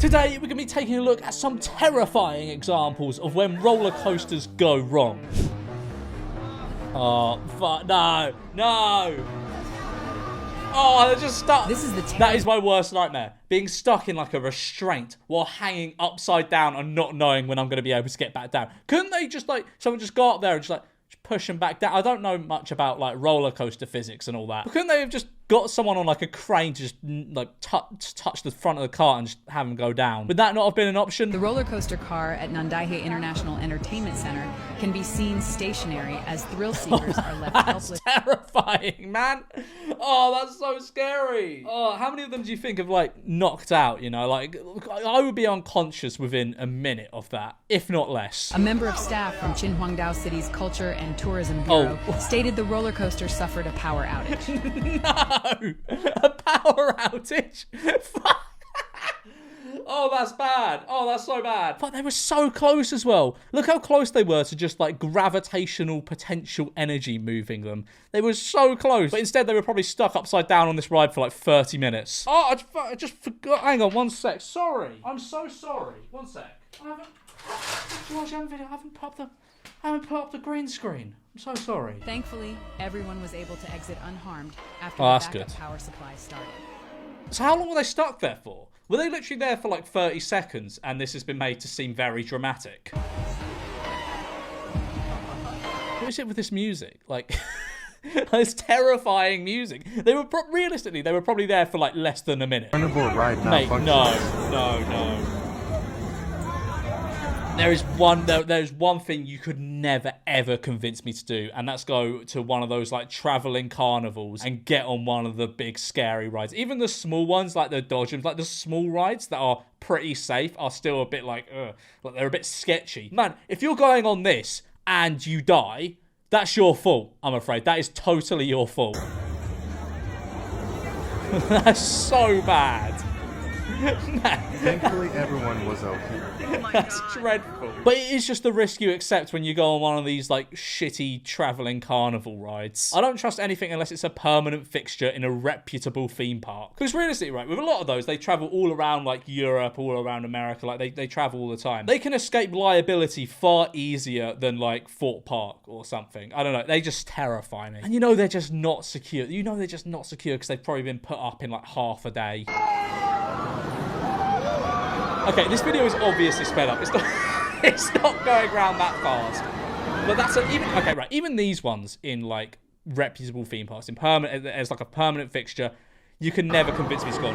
Today, we're going to be taking a look at some terrifying examples of when roller coasters go wrong. Oh, fuck, no. Oh, they're just stuck. This is That is my worst nightmare. Being stuck in like a restraint while hanging upside down and not knowing when I'm going to be able to get back down. Couldn't they just like, someone just go up there and just push them back down? I don't know much about like roller coaster physics and all that. But couldn't they have just got someone on like a crane to just like touch the front of the car and just have them go down? Would that not have been an option? The roller coaster car at Nandaihe International Entertainment Center can be seen stationary as thrill seekers are left helpless. That's terrifying, man. Oh, that's so scary. Oh, how many of them do you think have like knocked out? You know, like I would be unconscious within a minute of that, if not less. A member of staff from Qinhuangdao City's Culture and Tourism Bureau stated the roller coaster suffered a power outage. No, a power outage. Fuck. Oh, that's bad. Oh, that's so bad. But they were so close as well. Look how close they were to just like gravitational potential energy moving them. They were so close. But instead, they were probably stuck upside down on this ride for like 30 minutes. Oh, I just forgot. Hang on, one sec. Sorry. I'm so sorry. One sec. George, I haven't put up the green screen. I'm so sorry. Thankfully, everyone was able to exit unharmed after the backup power supply started. So how long were they stuck there for? Were they literally there for like 30 seconds and this has been made to seem very dramatic? What is it with this music? Like, it's terrifying music. They were realistically, they were probably there for like less than a minute. Carnival ride now. Mate, no. There's one thing you could never ever convince me to do, and that's go to one of those like traveling carnivals and get on one of the big scary rides. Even the small ones like the Dodgems, like the small rides that are pretty safe are still a bit like they're a bit sketchy. Man, if you're going on this and you die, that's your fault, I'm afraid. That is totally your fault. That's so bad. Thankfully, everyone was okay. That's dreadful. But it is just the risk you accept when you go on one of these like shitty traveling carnival rides. I don't trust anything unless it's a permanent fixture in a reputable theme park. Because realistically, right, with a lot of those, they travel all around like Europe, all around America. Like they travel all the time. They can escape liability far easier than like Fort Park or something. I don't know. They just terrify me. And you know they're just not secure. You know they're just not secure because they've probably been put up in like half a day. Okay, this video is obviously sped up. It's not going around that fast. But that's even these ones in like reputable theme parks, as like a permanent fixture, you can never convince me it's gone.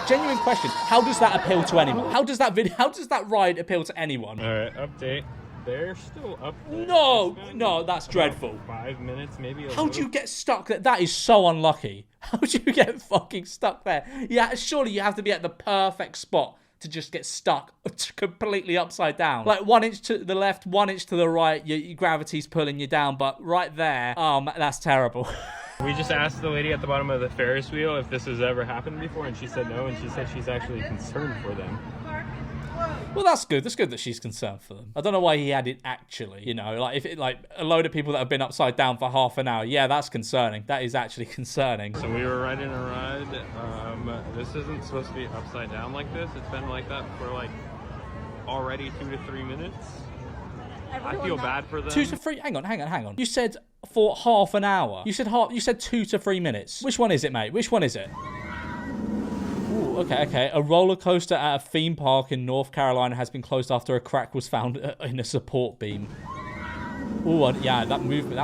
Genuine question, how does that appeal to anyone? How does that ride appeal to anyone? All right, update. They're still up there. No, that's dreadful. 5 minutes, maybe. How do you get stuck there? That is so unlucky. How do you get fucking stuck there? Yeah, surely you have to be at the perfect spot to just get stuck completely upside down. Like 1 inch to the left, 1 inch to the right, your gravity's pulling you down, but right there, that's terrible. We just asked the lady at the bottom of the Ferris wheel if this has ever happened before, and she said no, and she said she's actually concerned for them. Well, that's good. That's good that she's concerned for them. I don't know why he added actually, you know, like if it like a load of people that have been upside down for half an hour. Yeah, that's concerning. That is actually concerning. So we were riding a ride. This isn't supposed to be upside down like this. It's been like that for like already 2 to 3 minutes. I feel bad for them. 2 to 3. Hang on. You said for half an hour. You said 2 to 3 minutes. Which one is it, mate? Which one is it? Ooh, okay. A roller coaster at a theme park in North Carolina has been closed after a crack was found in a support beam. Ooh, yeah, that movement,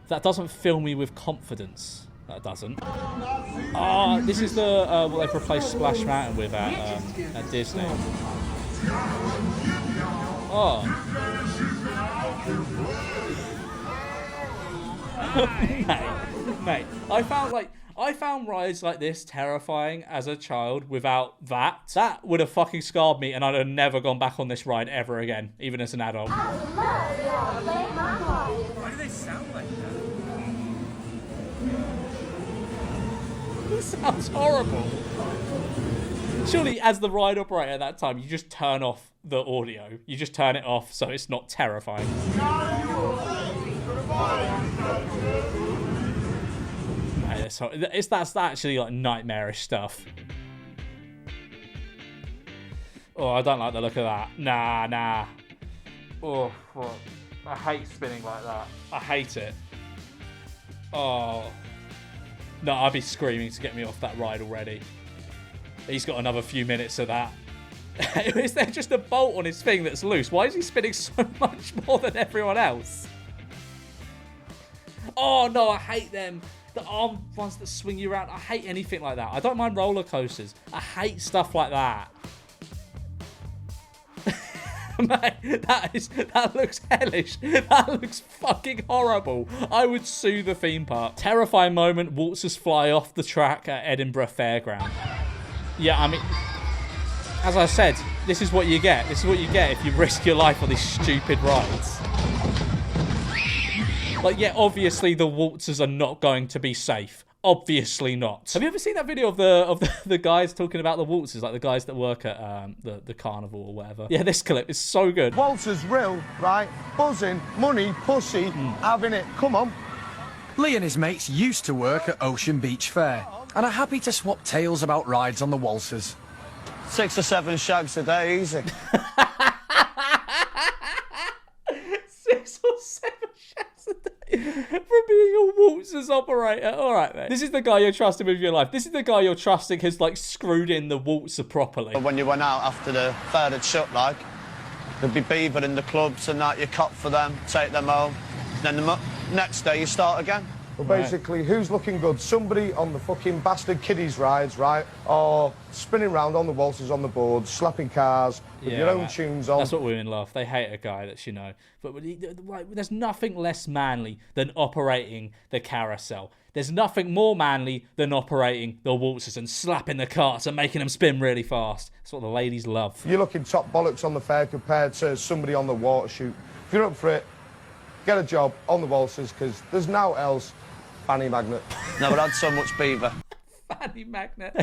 that doesn't fill me with confidence. That doesn't. Oh, this is the what they've replaced Splash Mountain with at Disney. Oh. Mate, I found rides like this terrifying as a child without that. That would have fucking scarred me and I'd have never gone back on this ride ever again, even as an adult. Why do they sound like that? This sounds horrible. Surely, as the ride operator at that time, you just turn off the audio. You just turn it off so it's not terrifying. That's actually like nightmarish stuff. Oh, I don't like the look of that. Nah. Oh, fuck. I hate spinning like that. I hate it. Oh. No, I'd be screaming to get me off that ride already. He's got another few minutes of that. Is there just a bolt on his thing that's loose? Why is he spinning so much more than everyone else? Oh, no, I hate them. The arm ones that swing you around. I hate anything like that. I don't mind roller coasters. I hate stuff like that. Mate, that looks hellish. That looks fucking horrible. I would sue the theme park. Terrifying moment, waltzers fly off the track at Edinburgh Fairground. Yeah, I mean, as I said, this is what you get. This is what you get if you risk your life on these stupid rides. Like, yeah, obviously the waltzers are not going to be safe. Obviously not. Have you ever seen that video of the guys talking about the waltzers, like the guys that work at the carnival or whatever? Yeah, this clip is so good. Waltzers real, right? Buzzing, money, pussy, having it. Come on. Lee and his mates used to work at Ocean Beach Fair and are happy to swap tales about rides on the waltzers. 6 or 7 shags a day, easy. 6 or 7 shags a day for being a waltzers operator. All right, mate. This is the guy you're trusting with your life. This is the guy you're trusting has, like, screwed in the waltzer properly. When you went out after the fair had shut, like, there'd be beaver in the clubs and that. You cop for them, take them home. Then the next day you start again. Well, basically, who's looking good? Somebody on the fucking bastard kiddies rides, right? Or spinning around on the waltzers on the boards, slapping cars with your own tunes on. That's what women love. They hate a guy that's, you know. But there's nothing less manly than operating the carousel. There's nothing more manly than operating the waltzers and slapping the carts and making them spin really fast. That's what the ladies love. You're looking top bollocks on the fair compared to somebody on the water chute. If you're up for it, get a job on the waltzers, because there's no else. Fanny magnet. Never had so much beaver. Fanny magnet.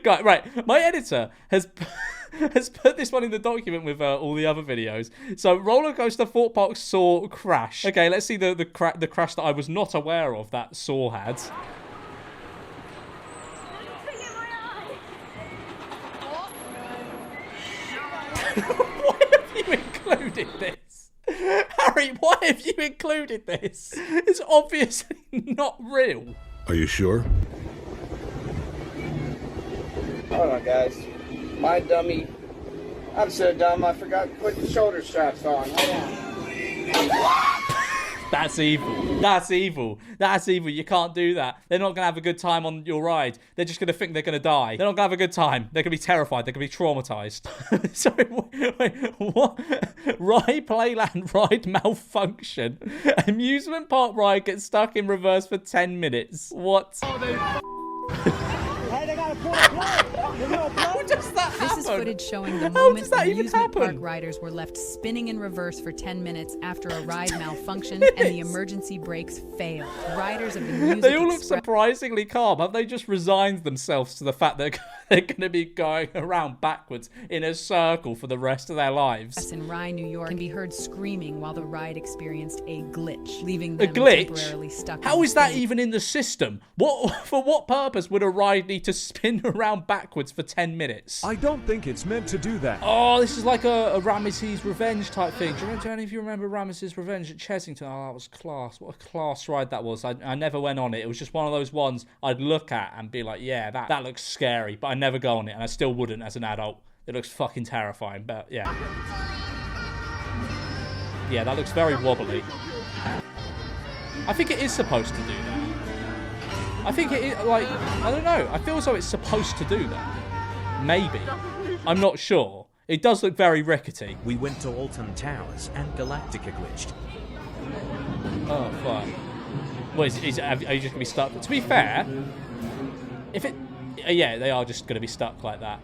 Right, my editor has put this one in the document with all the other videos. So, roller coaster Thought Park saw crash. Okay, let's see the crash that I was not aware of that Saw had. Why have you included this? Harry, why have you included this? It's obviously not real. Are you sure? Hold on, guys. My dummy. I'm so dumb, I forgot to put the shoulder straps on. Hold on. That's evil. That's evil. That's evil. You can't do that. They're not going to have a good time on your ride. They're just going to think they're going to die. They're not going to have a good time. They're going to be terrified. They're going to be traumatized. Sorry, wait, what? Playland ride malfunction. Amusement park ride gets stuck in reverse for 10 minutes. What? Hey, they got a plug. How does that happen? This is footage showing the How moment does that even amusement happen? park riders were left spinning in reverse for 10 minutes after a ride malfunctioned and the emergency brakes failed. Riders of the Music They all look Express surprisingly calm. Have they just resigned themselves to the fact that they're going to be going around backwards in a circle for the rest of their lives? in Rye, New York, can be heard screaming while the ride experienced a glitch, leaving them A glitch? temporarily stuck. How in is that spinning. even in the system? For what purpose would a ride need to spin around backwards for 10 minutes? I don't think it's meant to do that. Oh, this is like a Ramesses Revenge type thing. Do any of you remember Ramesses Revenge at Chessington? Oh, that was class. What a class ride that was. I never went on it. It was just one of those ones I'd look at and be like, yeah, that looks scary. But I never go on it, and I still wouldn't as an adult. It looks fucking terrifying, but yeah. Yeah, that looks very wobbly. I think it is supposed to do that. I think it is, like, I don't know. I feel as though it's supposed to do that. Maybe. I'm not sure. It does look very rickety. We went to Alton Towers and Galactica glitched. Oh, fuck. Well, are you just going to be stuck? To be fair, if it... Yeah, they are just going to be stuck like that.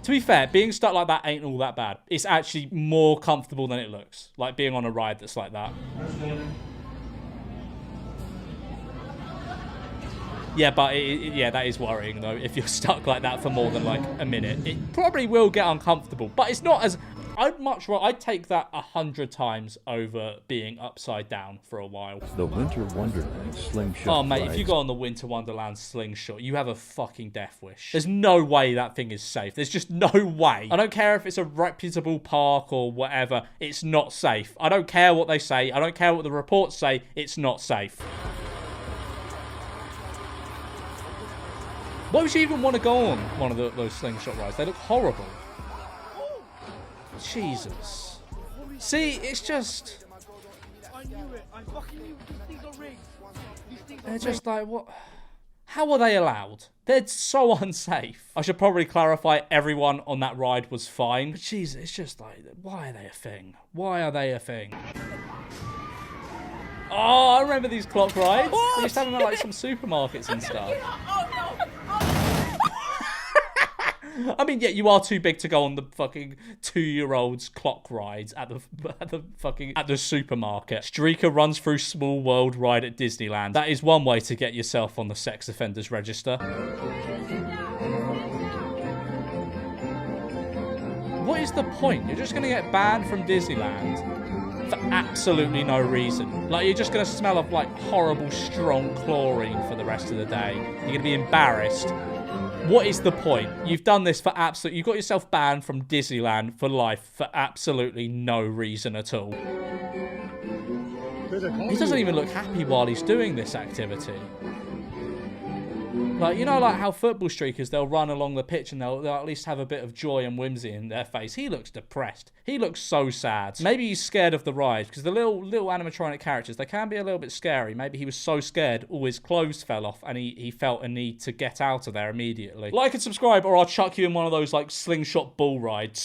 To be fair, being stuck like that ain't all that bad. It's actually more comfortable than it looks. Like being on a ride that's like that. Yeah, but yeah, that is worrying though. If you're stuck like that for more than like a minute, it probably will get uncomfortable. But it's not as I'd take that 100 times over being upside down for a while. The Winter Wonderland slingshot. Oh, mate, rides. if you go on the Winter Wonderland slingshot, you have a fucking death wish. There's no way that thing is safe. There's just no way. I don't care if it's a reputable park or whatever. It's not safe. I don't care what they say. I don't care what the reports say. It's not safe. Why would you even want to go on one of those slingshot rides? They look horrible. Jesus. See, it's just... They're just like, what? How are they allowed? They're so unsafe. I should probably clarify everyone on that ride was fine. But jeez, it's just like, why are they a thing? Why are they a thing? Oh, I remember these clock rides. They used to have them at like some supermarkets and stuff. I mean, yeah, you are too big to go on the fucking 2-year-olds clock rides at the supermarket. Streaker runs through Small World ride at Disneyland. That is one way to get yourself on the sex offenders register. What is the point? You're just going to get banned from Disneyland for absolutely no reason. Like, you're just going to smell of like horrible strong chlorine for the rest of the day. You're going to be embarrassed. What is the point? You've done this for absolute... You got yourself banned from Disneyland for life for absolutely no reason at all. He doesn't even look happy while he's doing this activity. Like, you know, like how football streakers, they'll run along the pitch and they'll at least have a bit of joy and whimsy in their face. He looks depressed. He looks so sad. Maybe he's scared of the ride, because the little animatronic characters, they can be a little bit scary. Maybe he was so scared all his clothes fell off and he felt a need to get out of there immediately. Like and subscribe or I'll chuck you in one of those like slingshot bull rides.